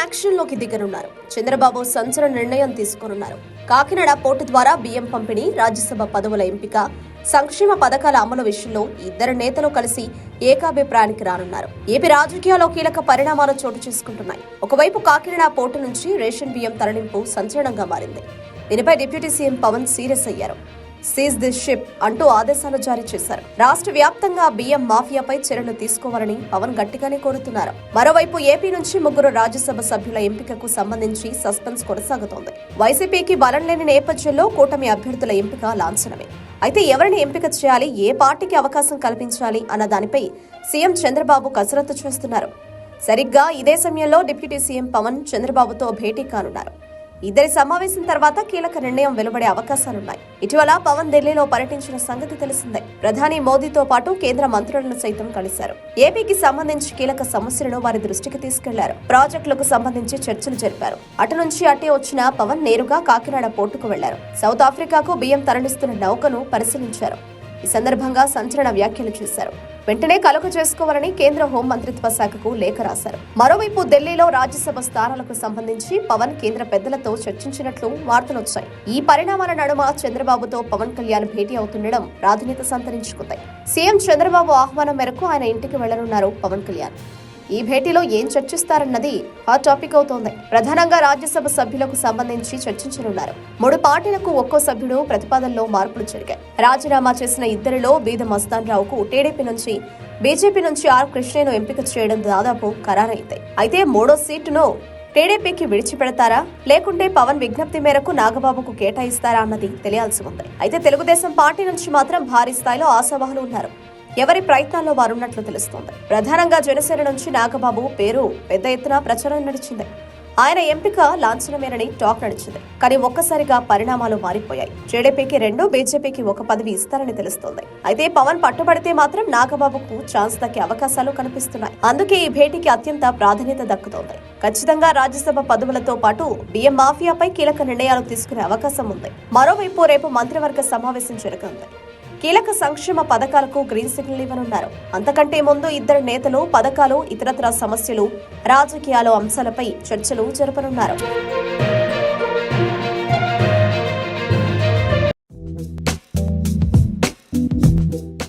Action లోకి దిగనున్నారు. చంద్రబాబు సంచలన నిర్ణయం తీసుకోనున్నారు. కాకినాడ పోర్టు ద్వారా బియ్యం పంపిణీ, రాజ్యసభ పదవుల ఎంపిక, సంక్షేమ పథకాల అమలు విషయంలో ఇద్దరు నేతలు కలిసి ఏకాభిప్రాయానికి రానున్నారు. ఏపీ రాజకీయాల్లో కీలక పరిణామాలు చోటు చేసుకుంటున్నాయి. ఒకవైపు కాకినాడ పోర్టు నుంచి రేషన్ బియ్యం తరలింపు సంచలనంగా మారింది. దీనిపై డిప్యూటీ సీఎం పవన్ సీరియస్ అయ్యారు. సీజ్ దిస్ షిప్ అంటూ ఆదేశాలు జారీ చేశారు. రాష్ట్ర వ్యాప్తంగా బియ్యం మాఫియాపై చర్యలు తీసుకోవాలని పవన్ గట్టిగానే కోరుతున్నారు. మరోవైపు ఏపీ నుంచి 3 రాజ్యసభ సభ్యుల ఎంపికకు సంబంధించి సస్పెన్స్ కొనసాగుతోంది. వైసీపీకి బలం లేని నేపథ్యంలో కూటమి అభ్యర్థుల ఎంపిక లాంఛనమే. అయితే ఎవరిని ఎంపిక చేయాలి, ఏ పార్టీకి అవకాశం కల్పించాలి అన్న దానిపై సీఎం చంద్రబాబు కసరత్తు చేస్తున్నారు. సరిగ్గా ఇదే సమయంలో డిప్యూటీ సీఎం పవన్ చంద్రబాబుతో భేటీ కానున్నారు. ఇద్దరి సమావేశం తర్వాత కీలక నిర్ణయం వెలువడే అవకాశాలున్నాయి. ఇటీవల పవన్ ఢిల్లీలో పర్యటించిన సంగతి తెలిసిందే. ప్రధాని మోదీతో పాటు కేంద్ర మంత్రులను సైతం కలిశారు. ఏపీకి సంబంధించి కీలక సమస్యలను వారి దృష్టికి తీసుకెళ్లారు. ప్రాజెక్టులకు సంబంధించి చర్చలు జరిపారు. అటు నుంచి అటే వచ్చిన పవన్ నేరుగా కాకినాడ పోర్టుకు వెళ్లారు. సౌత్ ఆఫ్రికాకు బియ్యం తరలిస్తున్న నౌకను పరిశీలించారు. ఈ సందర్భంగా సంచలన వ్యాఖ్యలు చేశారు. వెంటనే కలుగ చేసుకోవాలని కేంద్ర హోం మంత్రిత్వ శాఖకు లేఖ రాశారు. మరోవైపు ఢిల్లీలో రాజ్యసభ స్థానాలకు సంబంధించి పవన్ కేంద్ర పెద్దలతో చర్చించినట్లు వార్తలొచ్చాయి. ఈ పరిణామాల నడుమ చంద్రబాబుతో పవన్ కళ్యాణ్ భేటీ అవుతుండడం ప్రాధాన్యత సంతరించుకుంది. సీఎం చంద్రబాబు ఆహ్వానం మేరకు ఆయన ఇంటికి వెళ్లనున్నారు పవన్ కళ్యాణ్. ఈ భేటీలో ఏం చర్చిస్తారన్నది హాట్ టాపిక్ అవుతోంది. ప్రధానంగా రాజ్యసభ సభ్యులకు సంబంధించి చర్చించనున్నారు. 3 పార్టీలకు ఒక్కో సభ్యుడు ప్రతిపాదనలో మార్పులు జరిగాయి. రాజీనామా చేసిన ఇద్దరిలో బీద మస్తాన్ రావుకు టీడీపీ నుంచి, బీజేపీ నుంచి ఆర్ కృష్ణను ఎంపిక చేయడం దాదాపు ఖరారైంది. అయితే 3వ సీటును టీడీపీకి విడిచిపెడతారా, లేకుంటే పవన్ విజ్ఞప్తి మేరకు నాగబాబుకు కేటాయిస్తారా అన్నది తెలియాల్సి ఉంది. అయితే తెలుగుదేశం పార్టీ నుంచి మాత్రం భారీ స్థాయిలో ఆశావాహులు ఉన్నారు. ఎవరి ప్రయత్నాల్లో వారున్నట్లు తెలుస్తోంది. ప్రధానంగా జనసేన నుంచి నాగబాబు పేరు పెద్ద ఎత్తున ప్రచారం నడిచింది. ఆయన ఎంపిక లాంఛనమేనని టాక్ నడిచింది. కానీ ఒక్కసారిగా పరిణామాలు మారిపోయాయి. టీడీపీకి 2, బీజేపీకి 1 పదవి ఇస్తారని తెలుస్తోంది. అయితే పవన్ పట్టుబడితే మాత్రం నాగబాబుకు ఛాన్స్ దక్కే అవకాశాలు కనిపిస్తున్నాయి. అందుకే ఈ భేటీకి అత్యంత ప్రాధాన్యత దక్కుతోంది. ఖచ్చితంగా రాజ్యసభ పదవులతో పాటు బియ్యం మాఫియాపై కీలక నిర్ణయాలు తీసుకునే అవకాశం ఉంది. మరోవైపు రేపు మంత్రివర్గ సమావేశం జరగనుంది. కీలక సంక్షేమ పథకాలకు గ్రీన్ సిగ్నల్ ఇవ్వనున్నారు. అంతకంటే ముందు ఇద్దరు నేతలు పథకాలు, ఇతరత్రా సమస్యలు, రాజకీయాలు అంశాలపై చర్చలు జరపనున్నారు.